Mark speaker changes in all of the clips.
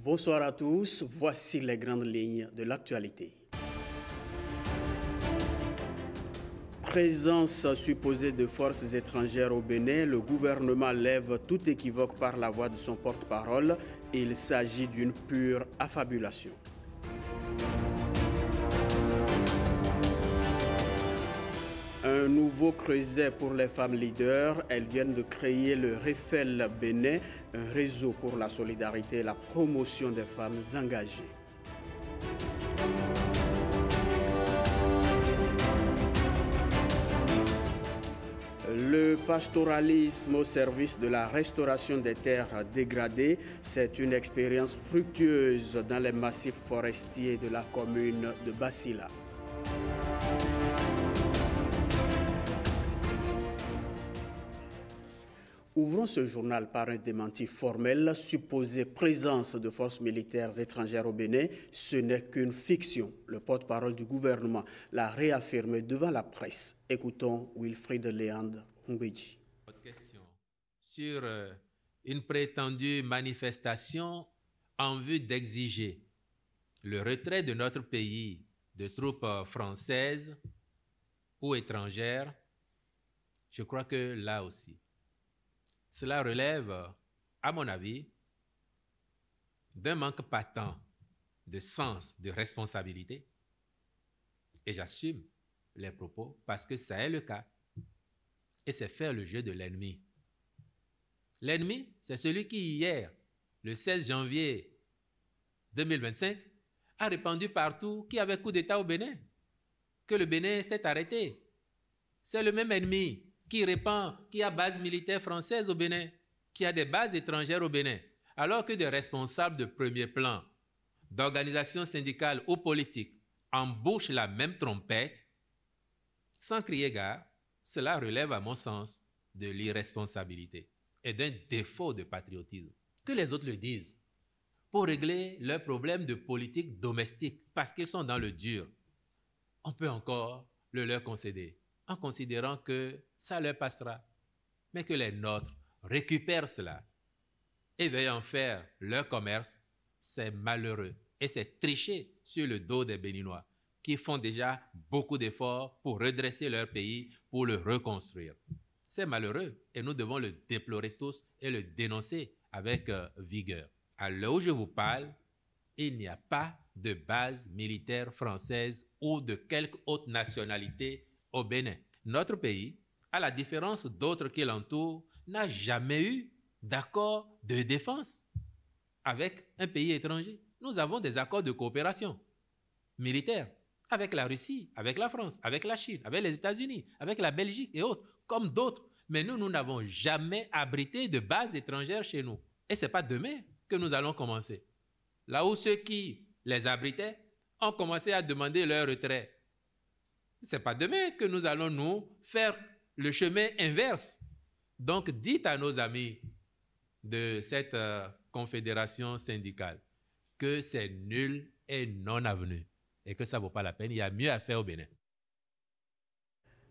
Speaker 1: Bonsoir à tous, voici les grandes lignes de l'actualité. Présence supposée de forces étrangères au Bénin, le gouvernement lève tout équivoque par la voix de son porte-parole. Il s'agit d'une pure affabulation. Un nouveau creuset pour les femmes leaders. Elles viennent de créer le REFEL Bénin, un réseau pour la solidarité et la promotion des femmes engagées. Le pastoralisme au service de la restauration des terres dégradées, c'est une expérience fructueuse dans les massifs forestiers de la commune de Bassila. Ouvrons ce journal par un démenti formel. Supposée présence de forces militaires étrangères au Bénin, ce n'est qu'une fiction. Le porte-parole du gouvernement l'a réaffirmé devant la presse. Écoutons Wilfried Léandre Humbedji.
Speaker 2: Votre question sur une prétendue manifestation en vue d'exiger le retrait de notre pays de troupes françaises ou étrangères, je crois que là aussi, cela relève, à mon avis, d'un manque patent de sens, de responsabilité. Et j'assume les propos parce que ça est le cas. Et c'est faire le jeu de l'ennemi. L'ennemi, c'est celui qui, hier, le 16 janvier 2025, a répandu partout qu'il y avait coup d'État au Bénin, que le Bénin s'est arrêté. C'est le même ennemi qui répand qu'il y a base militaire française au Bénin, qu'il y a des bases étrangères au Bénin, alors que des responsables de premier plan, d'organisations syndicales ou politiques embauchent la même trompette, sans crier gare. Cela relève, à mon sens, de l'irresponsabilité et d'un défaut de patriotisme. Que les autres le disent pour régler leurs problèmes de politique domestique, parce qu'ils sont dans le dur. On peut encore le leur concéder, en considérant que ça leur passera, mais que les nôtres récupèrent cela et veuillent en faire leur commerce, c'est malheureux. Et c'est tricher sur le dos des Béninois, qui font déjà beaucoup d'efforts pour redresser leur pays, pour le reconstruire. C'est malheureux et nous devons le déplorer tous et le dénoncer avec vigueur. À l'heure où je vous parle, il n'y a pas de base militaire française ou de quelque autre nationalité au Bénin. Notre pays, à la différence d'autres qui l'entourent, n'a jamais eu d'accord de défense avec un pays étranger. Nous avons des accords de coopération militaire avec la Russie, avec la France, avec la Chine, avec les États-Unis, avec la Belgique et autres, comme d'autres. Mais nous n'avons jamais abrité de bases étrangères chez nous. Et ce n'est pas demain que nous allons commencer. Là où ceux qui les abritaient ont commencé à demander leur retrait. Ce n'est pas demain que nous allons nous faire le chemin inverse. Donc, dites à nos amis de cette confédération syndicale que c'est nul et non avenu et que ça ne vaut pas la peine. Il y a mieux à faire au Bénin.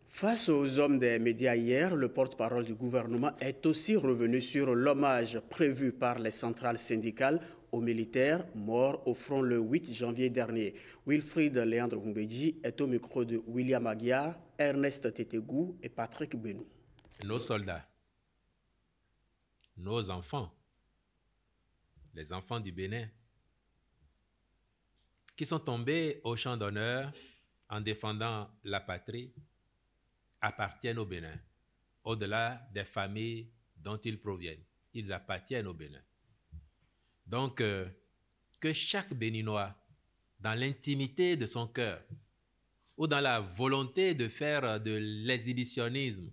Speaker 1: Face aux hommes des médias hier, le porte-parole du gouvernement est aussi revenu sur l'hommage prévu par les centrales syndicales aux militaires morts au front le 8 janvier dernier. Wilfried Léandre Humbedji est au micro de William Aguiar, Ernest Tetegou et Patrick Benou.
Speaker 2: Nos soldats, nos enfants, les enfants du Bénin, qui sont tombés au champ d'honneur en défendant la patrie, appartiennent au Bénin, au-delà des familles dont ils proviennent. Ils appartiennent au Bénin. Donc, que chaque Béninois, dans l'intimité de son cœur, ou dans la volonté de faire de l'exhibitionnisme,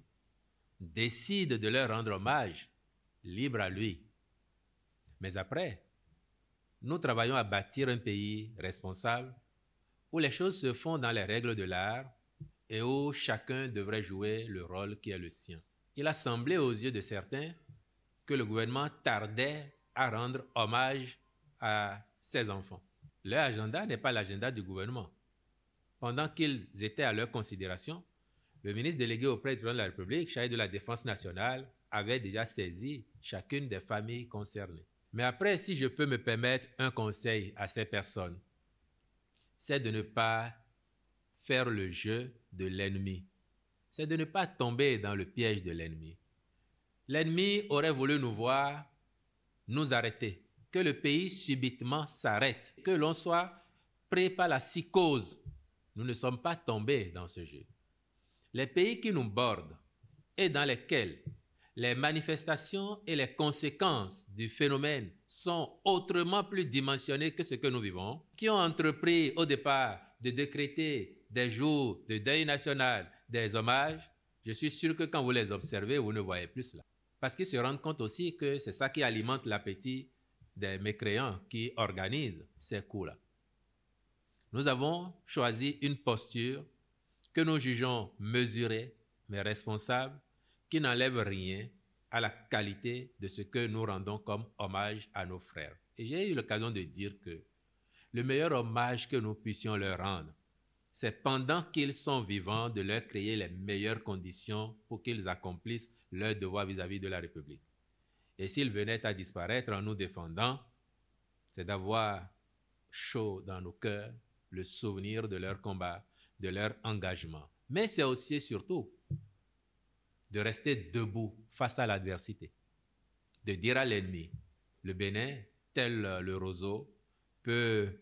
Speaker 2: décide de leur rendre hommage, libre à lui. Mais après, nous travaillons à bâtir un pays responsable où les choses se font dans les règles de l'art et où chacun devrait jouer le rôle qui est le sien. Il a semblé aux yeux de certains que le gouvernement tardait à rendre hommage à ses enfants. Leur agenda n'est pas l'agenda du gouvernement. Pendant qu'ils étaient à leur considération, le ministre délégué auprès du président de la République, chargé de la Défense nationale, avait déjà saisi chacune des familles concernées. Mais après, si je peux me permettre un conseil à ces personnes, c'est de ne pas faire le jeu de l'ennemi. C'est de ne pas tomber dans le piège de l'ennemi. L'ennemi aurait voulu nous voir nous arrêter, que le pays subitement s'arrête, que l'on soit pris par la psychose. Nous ne sommes pas tombés dans ce jeu. Les pays qui nous bordent et dans lesquels les manifestations et les conséquences du phénomène sont autrement plus dimensionnées que ce que nous vivons, qui ont entrepris au départ de décréter des jours de deuil national, des hommages, je suis sûr que quand vous les observez, vous ne voyez plus cela. Parce qu'ils se rendent compte aussi que c'est ça qui alimente l'appétit des mécréants qui organisent ces coups-là. Nous avons choisi une posture que nous jugeons mesurée, mais responsable, qui n'enlève rien à la qualité de ce que nous rendons comme hommage à nos frères. Et j'ai eu l'occasion de dire que le meilleur hommage que nous puissions leur rendre, c'est pendant qu'ils sont vivants de leur créer les meilleures conditions pour qu'ils accomplissent leur devoir vis-à-vis de la République. Et s'ils venaient à disparaître en nous défendant, c'est d'avoir chaud dans nos cœurs le souvenir de leur combat, de leur engagement. Mais c'est aussi et surtout de rester debout face à l'adversité, de dire à l'ennemi, le Bénin, tel le roseau, peut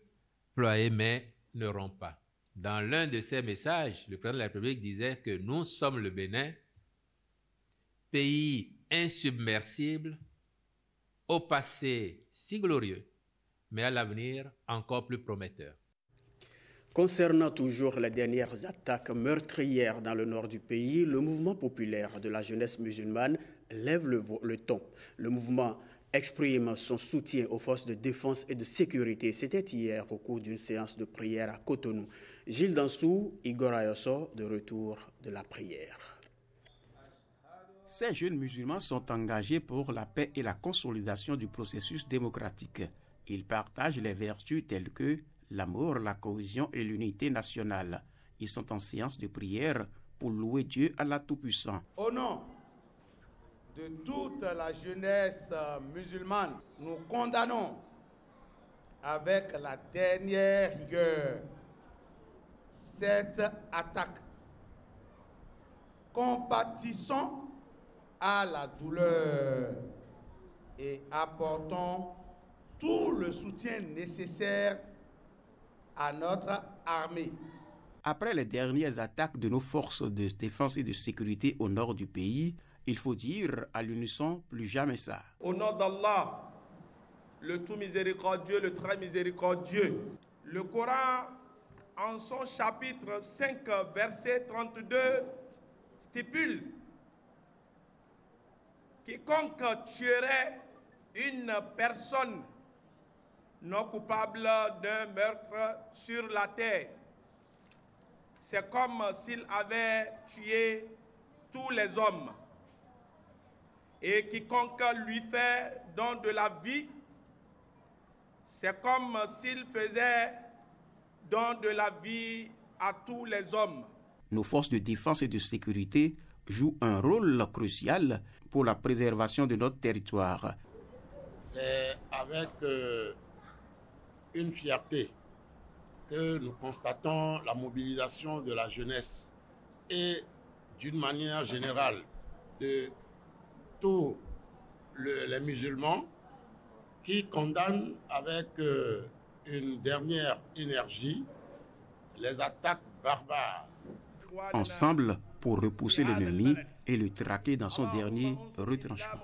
Speaker 2: ployer mais ne rompt pas. Dans l'un de ses messages, le président de la République disait que nous sommes le Bénin, pays insubmersible, au passé si glorieux, mais à l'avenir encore plus prometteur.
Speaker 1: Concernant toujours les dernières attaques meurtrières dans le nord du pays, le mouvement populaire de la jeunesse musulmane lève le ton. Le mouvement exprime son soutien aux forces de défense et de sécurité. C'était hier au cours d'une séance de prière à Cotonou. Gilles Dansou, Igor Ayosso, de retour de la prière.
Speaker 3: Ces jeunes musulmans sont engagés pour la paix et la consolidation du processus démocratique. Ils partagent les vertus telles que l'amour, la cohésion et l'unité nationale. Ils sont en séance de prière pour louer Dieu Allah Tout-Puissant.
Speaker 4: Au nom de toute la jeunesse musulmane, nous condamnons avec la dernière rigueur cette attaque. Compatissons à la douleur et apportons tout le soutien nécessaire à notre armée.
Speaker 3: Après les dernières attaques de nos forces de défense et de sécurité au nord du pays, il faut dire à l'unisson plus jamais ça.
Speaker 5: Au nom d'Allah, le tout miséricordieux, le très miséricordieux, le Coran, en son chapitre 5, verset 32, stipule: quiconque tuerait une personne non coupable d'un meurtre sur la terre, c'est comme s'il avait tué tous les hommes. Et quiconque lui fait don de la vie, c'est comme s'il faisait don de la vie à tous les hommes.
Speaker 3: Nos forces de défense et de sécurité jouent un rôle crucial pour la préservation de notre territoire.
Speaker 6: C'est avec une fierté que nous constatons la mobilisation de la jeunesse et d'une manière générale de tous les musulmans qui condamnent avec une dernière énergie les attaques barbares.
Speaker 3: Ensemble pour repousser l'ennemi et le traquer dans son dernier retranchement.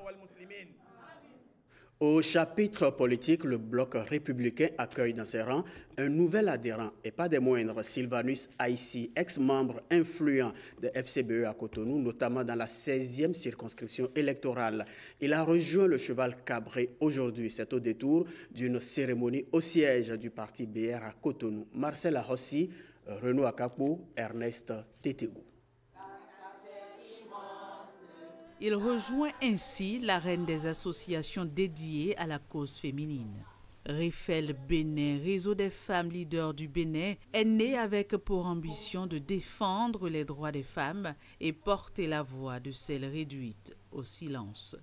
Speaker 1: Au chapitre politique, le bloc républicain accueille dans ses rangs un nouvel adhérent, et pas des moindres, Sylvanus Aïssi, ex-membre influent de FCBE à Cotonou, notamment dans la 16e circonscription électorale. Il a rejoint le cheval cabré aujourd'hui. C'est au détour d'une cérémonie au siège du parti BR à Cotonou. Marcel Arossi, Renaud Akapo, Ernest Tétégou.
Speaker 7: Il rejoint ainsi l'arène des associations dédiées à la cause féminine. Rifel Bénin, réseau des femmes leaders du Bénin, est né avec pour ambition de défendre les droits des femmes et porter la voix de celles réduites au silence.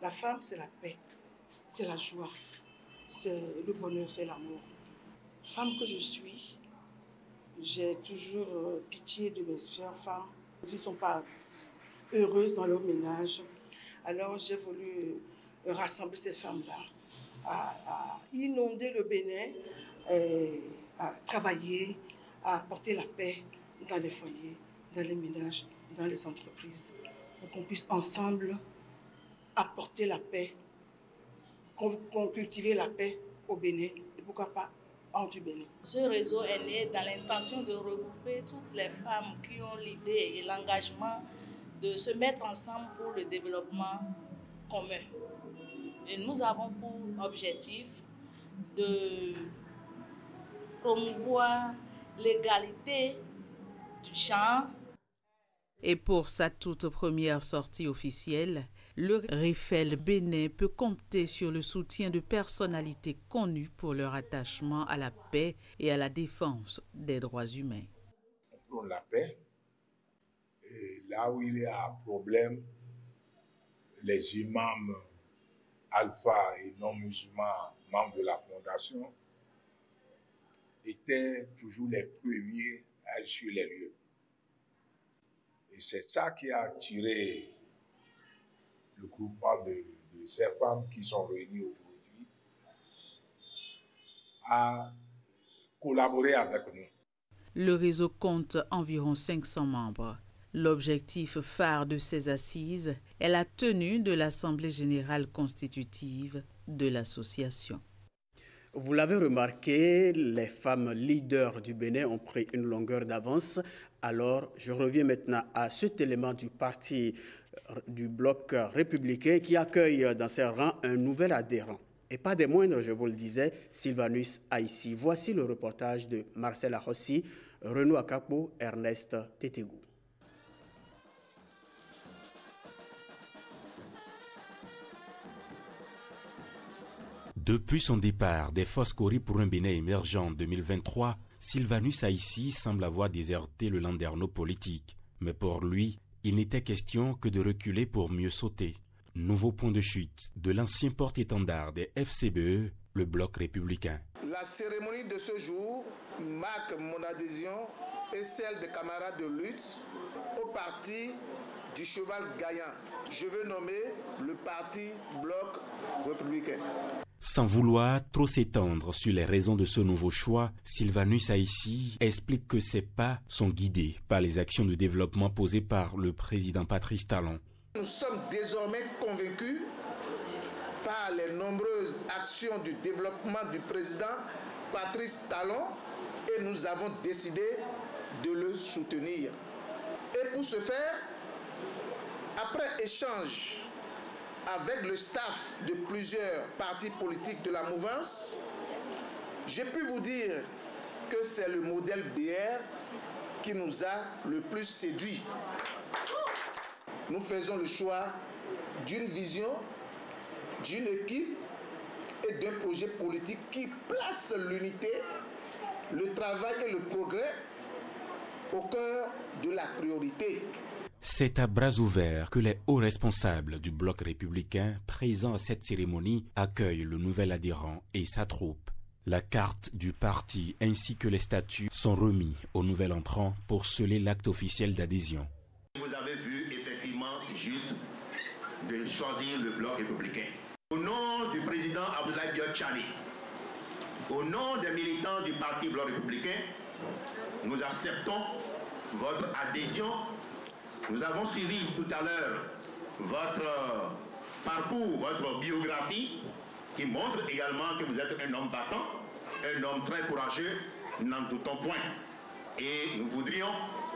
Speaker 8: La femme, c'est la paix. c'est la joie, c'est le bonheur, c'est l'amour. Femme que je suis, j'ai toujours pitié de mes chères femmes qui ne sont pas heureuses dans leur ménage. Alors j'ai voulu rassembler ces femmes-là, à inonder le Bénin, à travailler, à apporter la paix dans les foyers, dans les ménages, dans les entreprises, pour qu'on puisse ensemble apporter la paix, qu'on cultive la paix au Bénin, et pourquoi pas hors du Bénin.
Speaker 9: Ce réseau est né dans l'intention de regrouper toutes les femmes qui ont l'idée et l'engagement de se mettre ensemble pour le développement commun. Et nous avons pour objectif de promouvoir l'égalité du genre.
Speaker 7: Et pour sa toute première sortie officielle, le REFEL Bénin peut compter sur le soutien de personnalités connues pour leur attachement à la paix et à la défense des droits humains.
Speaker 10: Pour la paix, et là où il y a un problème, les imams alpha et non musulmans, membres de la fondation, étaient toujours les premiers à être sur les lieux. Et c'est ça qui a attiré le groupement de ces femmes qui sont réunies aujourd'hui à collaborer avec nous.
Speaker 7: Le réseau compte environ 500 membres. L'objectif phare de ces assises est la tenue de l'Assemblée générale constitutive de l'association.
Speaker 1: Vous l'avez remarqué, les femmes leaders du Bénin ont pris une longueur d'avance. Alors, je reviens maintenant à cet élément du parti du bloc républicain qui accueille dans ses rangs un nouvel adhérent. Et pas des moindres, je vous le disais, Sylvanus Aïssi. Voici le reportage de Marcel Ahossi, Renaud Akapo, Ernest Tétégou.
Speaker 11: Depuis son départ des Fosses Cori pour un Bénin émergent en 2023, Sylvanus Aïssi semble avoir déserté le landerneau politique. Mais pour lui, il n'était question que de reculer pour mieux sauter. Nouveau point de chute de l'ancien porte-étendard des FCBE, le bloc républicain.
Speaker 12: La cérémonie de ce jour marque mon adhésion et celle des camarades de lutte au parti du cheval gagnant. Je veux nommer le parti bloc républicain.
Speaker 11: Sans vouloir trop s'étendre sur les raisons de ce nouveau choix, Sylvanus Aïssi explique que ces pas sont guidés par les actions de développement posées par le président Patrice Talon.
Speaker 12: Nous sommes désormais convaincus par les nombreuses actions du développement du président Patrice Talon et nous avons décidé de le soutenir. Et pour ce faire, après échange avec le staff de plusieurs partis politiques de la mouvance, j'ai pu vous dire que c'est le modèle BR qui nous a le plus séduit. Nous faisons le choix d'une vision, d'une équipe et d'un projet politique qui place l'unité, le travail et le progrès au cœur de la priorité.
Speaker 11: C'est à bras ouverts que les hauts responsables du bloc républicain présents à cette cérémonie accueillent le nouvel adhérent et sa troupe. La carte du parti ainsi que les statuts sont remis au nouvel entrant pour sceller l'acte officiel d'adhésion.
Speaker 13: Vous avez vu effectivement juste de choisir le bloc républicain. Au nom du président Abdoulaye Biot-Chani, au nom des militants du parti bloc républicain, nous acceptons votre adhésion. Nous avons suivi tout à l'heure votre parcours, votre biographie, qui montre également que vous êtes un homme battant, un homme très courageux, n'en doutons point. Et nous voudrions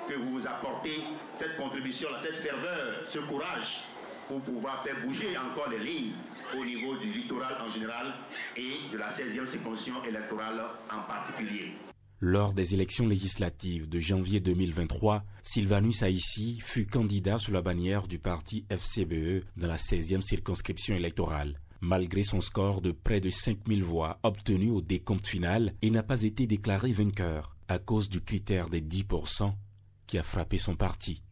Speaker 13: que vous vous apportez cette contribution, cette ferveur, ce courage pour pouvoir faire bouger encore les lignes au niveau du littoral en général et de la 16e circonscription électorale en particulier.
Speaker 11: Lors des élections législatives de janvier 2023, Sylvanus Aïssi fut candidat sous la bannière du parti FCBE dans la 16e circonscription électorale. Malgré son score de près de 5000 voix obtenu au décompte final, il n'a pas été déclaré vainqueur à cause du critère des 10% qui a frappé son parti.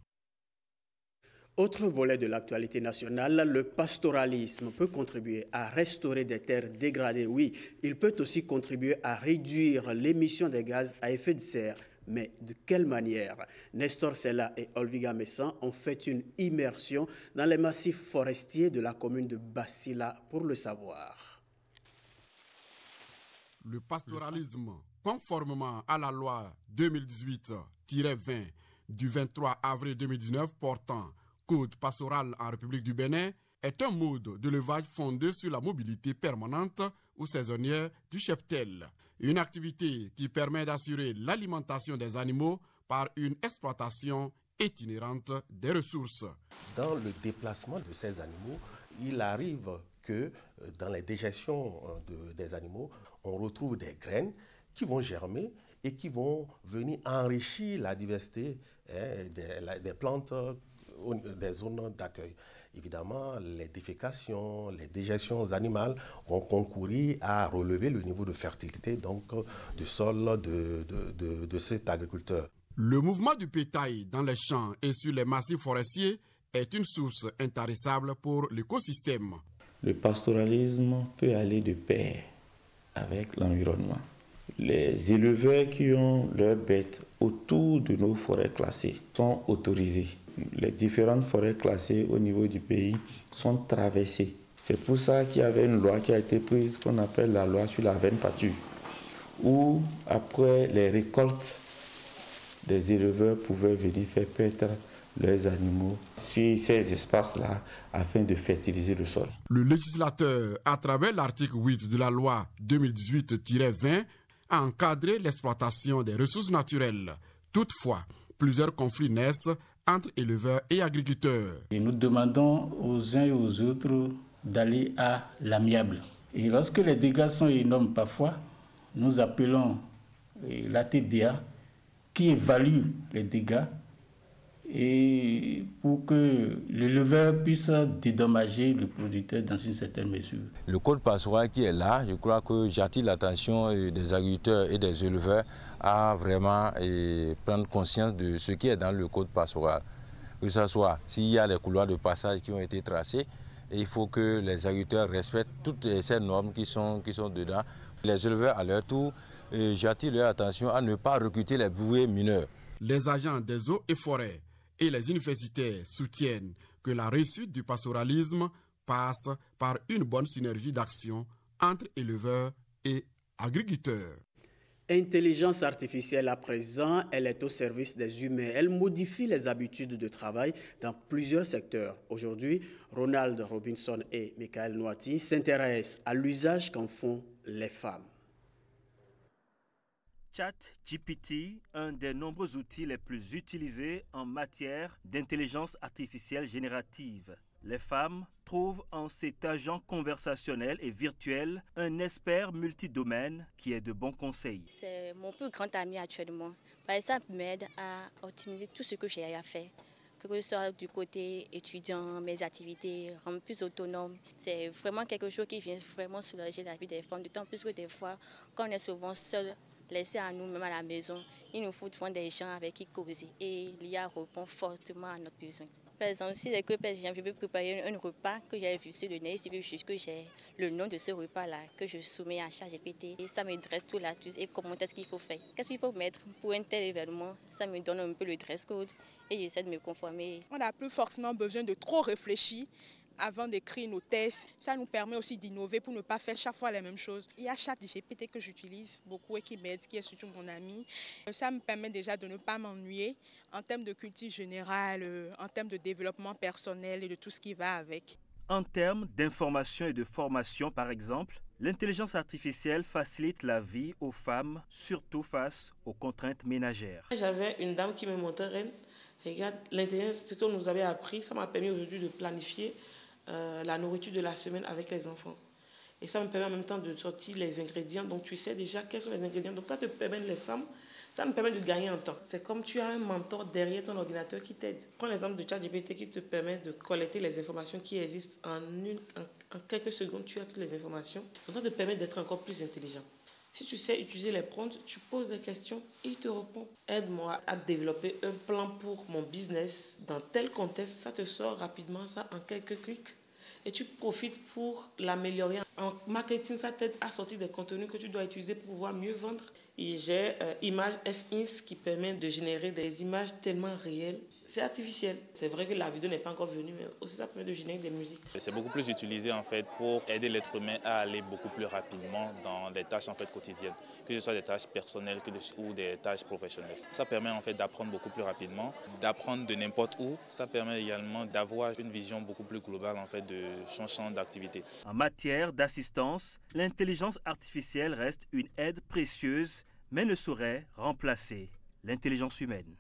Speaker 1: Autre volet de l'actualité nationale, le pastoralisme peut contribuer à restaurer des terres dégradées. Oui, il peut aussi contribuer à réduire l'émission des gaz à effet de serre. Mais de quelle manière? Nestor Sella et Olviga Messan ont fait une immersion dans les massifs forestiers de la commune de Basila pour le savoir.
Speaker 6: Le pastoralisme, conformément à la loi 2018-20 du 23 avril 2019 portant Code pastoral en République du Bénin, est un mode de l'élevage fondé sur la mobilité permanente ou saisonnière du cheptel. Une activité qui permet d'assurer l'alimentation des animaux par une exploitation itinérante des ressources.
Speaker 14: Dans le déplacement de ces animaux, il arrive que dans les déjections des animaux, on retrouve des graines qui vont germer et qui vont venir enrichir la diversité des plantes des zones d'accueil. Évidemment, les défécations, les déjections animales vont concourir à relever le niveau de fertilité donc, du sol de cet agriculteur.
Speaker 6: Le mouvement du bétail dans les champs et sur les massifs forestiers est une source intarissable pour l'écosystème.
Speaker 15: Le pastoralisme peut aller de pair avec l'environnement. Les éleveurs qui ont leurs bêtes autour de nos forêts classées sont autorisés. Les différentes forêts classées au niveau du pays sont traversées. C'est pour ça qu'il y avait une loi qui a été prise qu'on appelle la loi sur la veine pâture, où après les récoltes, des éleveurs pouvaient venir faire paître leurs animaux sur ces espaces-là afin de fertiliser le sol.
Speaker 6: Le législateur, à travers l'article 8 de la loi 2018-20, a encadré l'exploitation des ressources naturelles. Toutefois, plusieurs conflits naissent entre éleveurs et agriculteurs.
Speaker 16: Et nous demandons aux uns et aux autres d'aller à l'amiable. Et lorsque les dégâts sont énormes parfois, nous appelons la TDA qui évalue les dégâts et pour que l'éleveur puisse dédommager le producteur dans une certaine mesure.
Speaker 17: Le code pastoral qui est là, je crois que j'attire l'attention des agriculteurs et des éleveurs à vraiment prendre conscience de ce qui est dans le code pastoral. Que ce soit s'il y a les couloirs de passage qui ont été tracés, et il faut que les agriculteurs respectent toutes ces normes qui sont dedans. Les éleveurs à leur tour, j'attire leur attention à ne pas recruter les bouviers mineurs.
Speaker 6: Les agents des eaux et forêts et les universitaires soutiennent que la réussite du pastoralisme passe par une bonne synergie d'action entre éleveurs et agriculteurs.
Speaker 1: Intelligence artificielle à présent, elle est au service des humains. Elle modifie les habitudes de travail dans plusieurs secteurs. Aujourd'hui, Ronald Robinson et Michael Noati s'intéressent à l'usage qu'en font les femmes.
Speaker 18: ChatGPT, un des nombreux outils les plus utilisés en matière d'intelligence artificielle générative. Les femmes trouvent en cet agent conversationnel et virtuel un expert multidomaine qui est de bons conseils.
Speaker 19: C'est mon plus grand ami actuellement. Par exemple, il m'aide à optimiser tout ce que j'ai à faire. Que ce soit du côté étudiant, mes activités, rendre plus autonome. C'est vraiment quelque chose qui vient vraiment soulager la vie des femmes. D'autant plus que des fois, quand on est souvent seul, laissé à nous-mêmes à la maison, il nous faut trouver des gens avec qui causer. Et l'IA répond fortement à nos besoins. Par exemple, si je veux préparer un repas que j'ai vu sur le net, il veut juste que j'ai le nom de ce repas-là, que je soumets à ChatGPT. Et ça me dresse tout l'astuce et comment est-ce qu'il faut faire. Qu'est-ce qu'il faut mettre pour un tel événement? Ça me donne un peu le dress code et j'essaie de me conformer.
Speaker 20: On n'a plus forcément besoin de trop réfléchir avant d'écrire nos tests. Ça nous permet aussi d'innover pour ne pas faire chaque fois les mêmes choses. Il y a ChatGPT que j'utilise beaucoup et qui m'aide, qui est surtout mon ami. Ça me permet déjà de ne pas m'ennuyer en termes de culture générale, en termes de développement personnel et de tout ce qui va avec.
Speaker 18: En termes d'information et de formation, par exemple, l'intelligence artificielle facilite la vie aux femmes, surtout face aux contraintes ménagères.
Speaker 21: J'avais une dame qui me montrait, regarde, l'intelligence, ce qu'on nous avait appris, ça m'a permis aujourd'hui de planifier la nourriture de la semaine avec les enfants. Et ça me permet en même temps de sortir les ingrédients. Donc tu sais déjà quels sont les ingrédients. Donc ça te permet, les femmes, ça me permet de gagner en temps. C'est comme tu as un mentor derrière ton ordinateur qui t'aide. Prends l'exemple de ChatGPT qui te permet de collecter les informations qui existent en quelques secondes. Tu as toutes les informations. Donc ça te permet d'être encore plus intelligent. Si tu sais utiliser les prompts, tu poses des questions et il te répond. Aide-moi à développer un plan pour mon business dans tel contexte. Ça te sort rapidement ça en quelques clics. Et tu profites pour l'améliorer. En marketing, ça t'aide à sortir des contenus que tu dois utiliser pour pouvoir mieux vendre. Et j'ai Image FX qui permet de générer des images tellement réelles. C'est artificiel. C'est vrai que la vidéo n'est pas encore venue, mais aussi ça permet de générer des musiques.
Speaker 2: C'est beaucoup plus utilisé en fait pour aider l'être humain à aller beaucoup plus rapidement dans des tâches en fait quotidiennes, que ce soit des tâches personnelles ou des tâches professionnelles. Ça permet en fait d'apprendre beaucoup plus rapidement, d'apprendre de n'importe où. Ça permet également d'avoir une vision beaucoup plus globale en fait de son champ d'activité.
Speaker 18: En matière d'assistance, l'intelligence artificielle reste une aide précieuse, mais ne saurait remplacer l'intelligence humaine.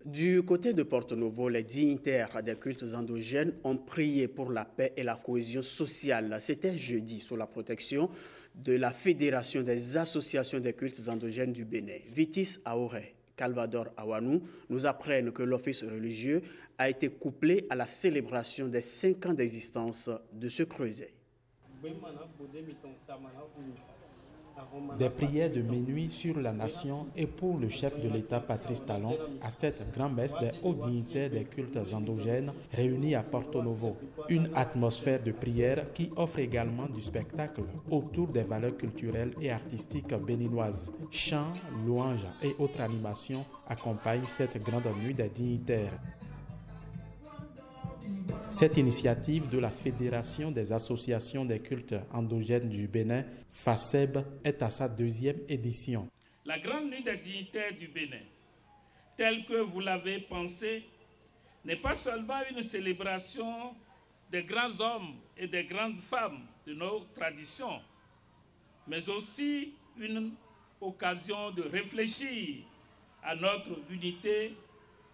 Speaker 1: Du côté de Porto Novo, les dignitaires des cultes endogènes ont prié pour la paix et la cohésion sociale. C'était jeudi sous la protection de la Fédération des associations des cultes endogènes du Bénin. Vitis Aoré, Calvador Awanou nous apprennent que l'office religieux a été couplé à la célébration des 5 ans d'existence de ce creuset.
Speaker 22: Des prières de minuit sur la nation et pour le chef de l'État Patrice Talon à cette grand-messe des hauts dignitaires des cultes endogènes réunis à Porto Novo. Une atmosphère de prière qui offre également du spectacle autour des valeurs culturelles et artistiques béninoises. Chants, louanges et autres animations accompagnent cette grande nuit des dignitaires. Cette initiative de la Fédération des associations des cultes endogènes du Bénin, FACEB, est à sa 2e édition.
Speaker 23: La grande nuit des dignitaires du Bénin, telle que vous l'avez pensée, n'est pas seulement une célébration des grands hommes et des grandes femmes de nos traditions, mais aussi une occasion de réfléchir à notre unité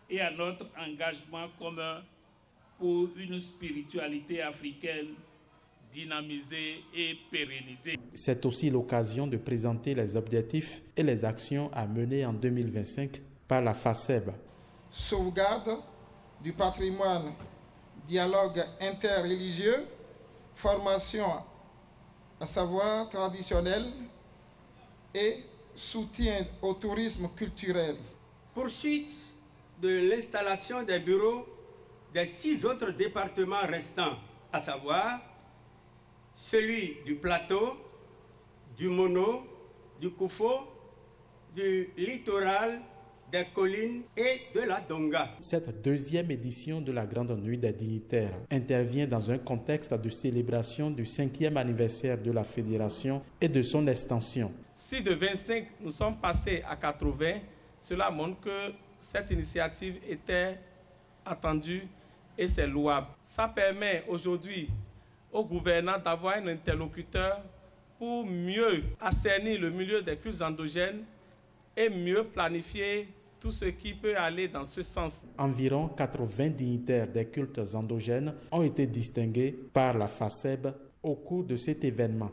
Speaker 23: et à notre engagement commun pour une spiritualité africaine dynamisée et pérennisée.
Speaker 22: C'est aussi l'occasion de présenter les objectifs et les actions à mener en 2025 par la FACEB.
Speaker 24: Sauvegarde du patrimoine, dialogue interreligieux, formation à savoir traditionnel et soutien au tourisme culturel.
Speaker 25: Poursuite de l'installation des bureaux des 6 autres départements restants, à savoir celui du Plateau, du Mono, du Koufo, du littoral, des collines et de la Donga.
Speaker 22: Cette 2e édition de la Grande Nuit des dignitaires intervient dans un contexte de célébration du 5e anniversaire de la Fédération et de son extension.
Speaker 25: Si de 25 nous sommes passés à 80, cela montre que cette initiative était attendue et c'est louable. Ça permet aujourd'hui aux gouvernants d'avoir un interlocuteur pour mieux assainir le milieu des cultes endogènes et mieux planifier tout ce qui peut aller dans ce sens.
Speaker 22: Environ 80 dignitaires des cultes endogènes ont été distingués par la FACEB au cours de cet événement.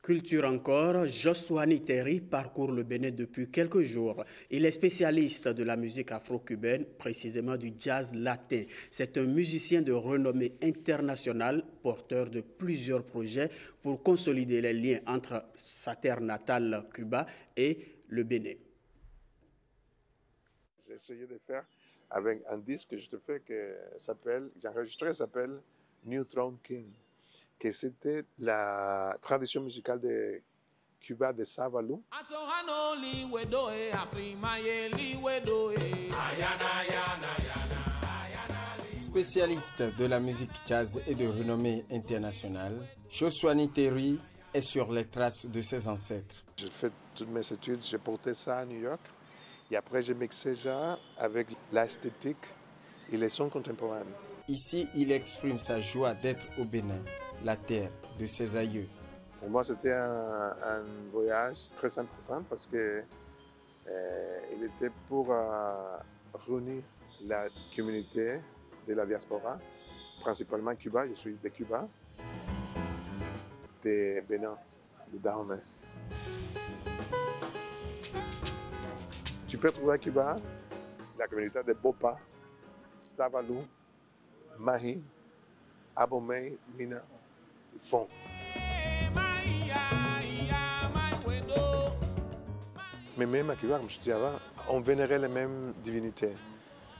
Speaker 1: Culture encore, Joswani Terry parcourt le Bénin depuis quelques jours. Il est spécialiste de la musique afro-cubaine, précisément du jazz latin. C'est un musicien de renommée internationale, porteur de plusieurs projets pour consolider les liens entre sa terre natale, Cuba, et le Bénin.
Speaker 26: J'ai essayé de faire avec un disque que je te fais j'ai enregistré, s'appelle New Throne King, que c'était la tradition musicale de Cuba de Savalou.
Speaker 27: Spécialiste de la musique jazz et de renommée internationale, Joswani Terry est sur les traces de ses ancêtres.
Speaker 26: J'ai fait toutes mes études, j'ai porté ça à New York et après j'ai mixé ça avec l'esthétique et les sons contemporains.
Speaker 27: Ici, il exprime sa joie d'être au Bénin, la terre de ses aïeux.
Speaker 26: Pour moi, c'était un voyage très important parce que il était pour réunir la communauté de la diaspora, principalement Cuba. Je suis de Cuba, de Bénin, de Dahomey. Tu peux trouver à Cuba la communauté de Bopa, Savalou, Mahi, Abomey, Mina. font. Mais même à Kiva, comme je disais avant, on vénérait les mêmes divinités.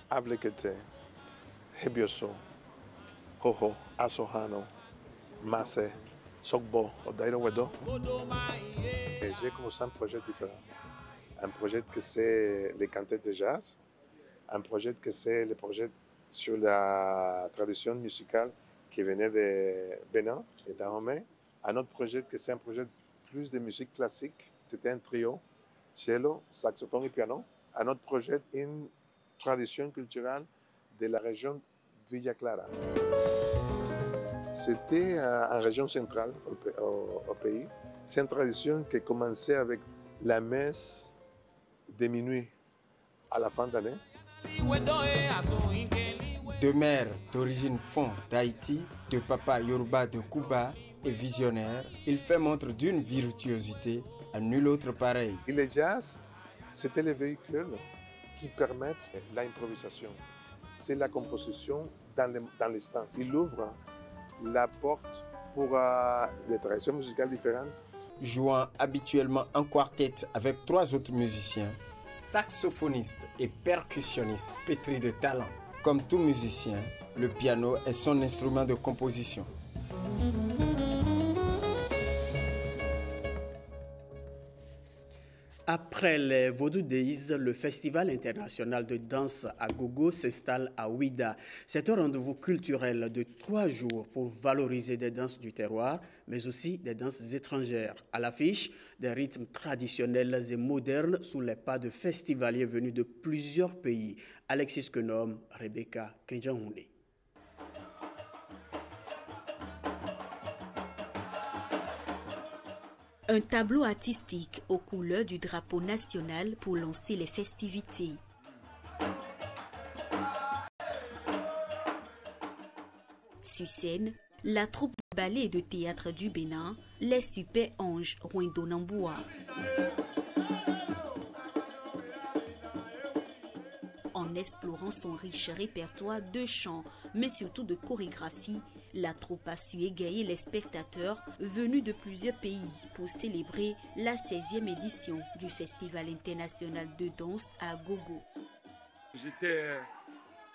Speaker 26: Ablekete, Hebioso, Hoho, Asohano, Mase, Sokbo, Odairo Wedo. J'ai commencé un projet différent. Un projet que c'est les cantates de jazz, un projet que c'est le projet sur la tradition musicale qui venait de Bénin et d'Ahomey. Un autre projet que c'est un projet plus de musique classique. C'était un trio, cello, saxophone et piano. Un autre projet, une tradition culturelle de la région de Villa Clara. C'était en région centrale au pays. C'est une tradition qui commençait avec la messe de minuit à la fin d'année.
Speaker 27: De mère d'origine fon d'Haïti, de papa Yoruba de Cuba et visionnaire, il fait montre d'une virtuosité à nul autre pareil.
Speaker 26: Et le jazz, c'était le véhicule qui permettent l'improvisation. C'est la composition dans l'instant. Il ouvre la porte pour des traditions musicales différentes.
Speaker 27: Jouant habituellement en quartet avec 3 autres musiciens, saxophoniste et percussionniste pétri de talent. Comme tout musicien, le piano est son instrument de composition.
Speaker 1: Après les Vodou Days, le Festival international de danse à gogo s'installe à Ouida. C'est un rendez-vous culturel de 3 jours pour valoriser des danses du terroir, mais aussi des danses étrangères. À l'affiche, des rythmes traditionnels et modernes sous les pas de festivaliers venus de plusieurs pays. Alexis Kenom, Rebecca Kenjanhounde.
Speaker 3: Un tableau artistique aux couleurs du drapeau national pour lancer les festivités. Sur scène, la troupe ballet de théâtre du Bénin, les Super Anges Rwindonamboua. En explorant son riche répertoire de chants, mais surtout de chorégraphie, la troupe a su égayer les spectateurs venus de plusieurs pays pour célébrer la 16e édition du Festival international de danse à gogo.
Speaker 4: J'étais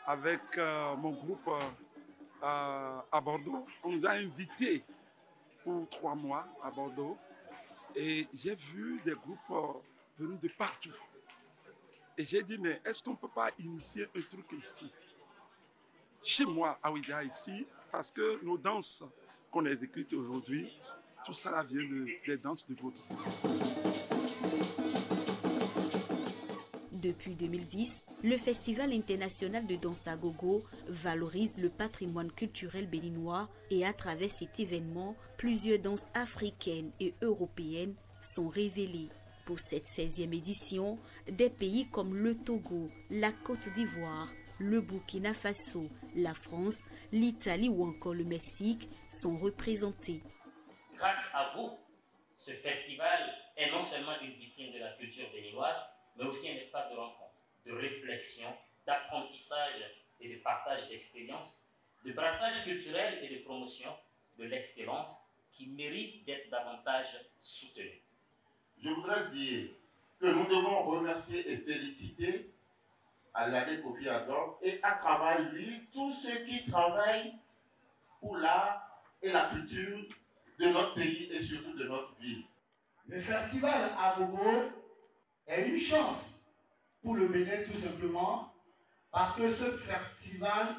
Speaker 4: avec mon groupe à Bordeaux. On nous a invités pour 3 mois à Bordeaux et j'ai vu des groupes venus de partout. Et j'ai dit, mais est-ce qu'on ne peut pas initier un truc ici, chez moi, à Ouida, ici, parce que nos danses qu'on exécute aujourd'hui, tout ça vient des danses de Vaudou.
Speaker 3: Depuis 2010, le Festival international de danse à gogo valorise le patrimoine culturel béninois et à travers cet événement, plusieurs danses africaines et européennes sont révélées. Pour cette 16e édition, des pays comme le Togo, la Côte d'Ivoire, le Burkina Faso, la France, l'Italie ou encore le Mexique sont représentés.
Speaker 5: Grâce à vous, ce festival est non seulement une vitrine de la culture béninoise, mais aussi un espace de rencontre, de réflexion, d'apprentissage et de partage d'expériences, de brassage culturel et de promotion de l'excellence qui mérite d'être davantage soutenue.
Speaker 7: Je voudrais dire que nous devons remercier et féliciter Alade Kofi Addo et à travers lui tous ceux qui travaillent pour l'art et la culture de notre pays et surtout de notre ville.
Speaker 8: Le festival à gogo est une chance pour le Bénin tout simplement parce que ce festival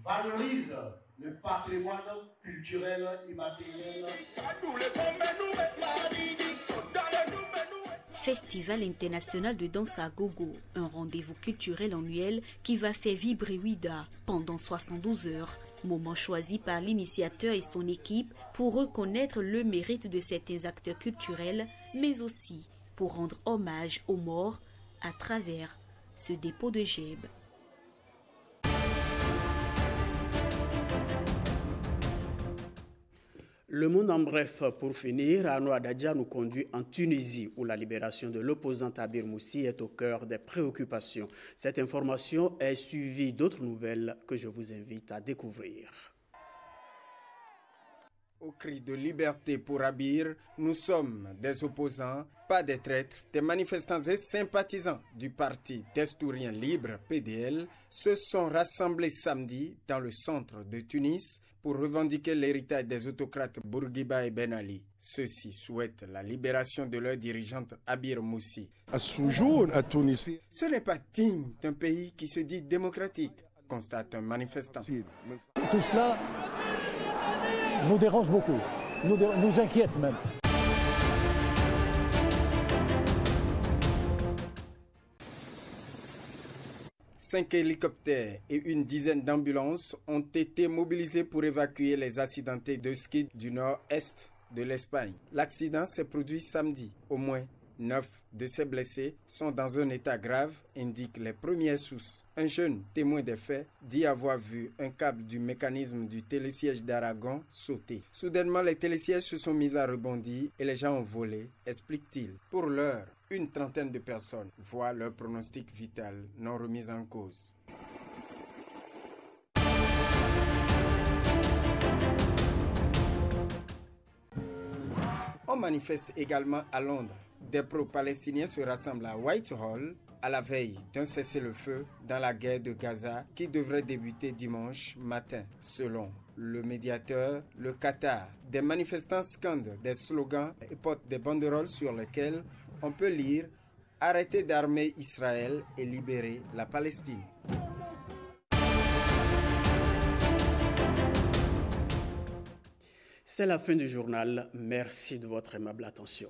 Speaker 8: valorise le patrimoine culturel immatériel.
Speaker 3: Festival international de danse à gogo, un rendez-vous culturel annuel qui va faire vibrer Ouida pendant 72 heures. Moment choisi par l'initiateur et son équipe pour reconnaître le mérite de certains acteurs culturels, mais aussi pour rendre hommage aux morts à travers ce dépôt de gèbe.
Speaker 1: Le monde en bref, pour finir, Arnaud Adadja nous conduit en Tunisie où la libération de l'opposant Tabir Moussi est au cœur des préoccupations. Cette information est suivie d'autres nouvelles que je vous invite à découvrir.
Speaker 27: Au cri de liberté pour Abir, nous sommes des opposants, pas des traîtres. Des manifestants et sympathisants du parti Destouriens Libres, PDL, se sont rassemblés samedi dans le centre de Tunis pour revendiquer l'héritage des autocrates Bourguiba et Ben Ali. Ceux-ci souhaitent la libération de leur dirigeante Abir Moussi. Ce n'est pas digne d'un pays qui se dit démocratique, constate un manifestant.
Speaker 9: Tout cela nous dérange beaucoup, nous inquiète même.
Speaker 27: Cinq hélicoptères et une dizaine d'ambulances ont été mobilisés pour évacuer les accidentés de ski du nord-est de l'Espagne. L'accident s'est produit samedi. Au moins 9 de ces blessés sont dans un état grave, indiquent les premières sources. Un jeune témoin des faits dit avoir vu un câble du mécanisme du télésiège d'Aragon sauter. Soudainement, les télésièges se sont mis à rebondir et les gens ont volé, explique-t-il. Pour l'heure, une trentaine de personnes voient leur pronostic vital non remis en cause. On manifeste également à Londres. Des pro-palestiniens se rassemblent à Whitehall à la veille d'un cessez-le-feu dans la guerre de Gaza qui devrait débuter dimanche matin. Selon le médiateur, le Qatar, des manifestants scandent des slogans et portent des banderoles sur lesquelles on peut lire « Arrêtez d'armer Israël et libérer la Palestine ».
Speaker 1: C'est la fin du journal. Merci de votre aimable attention.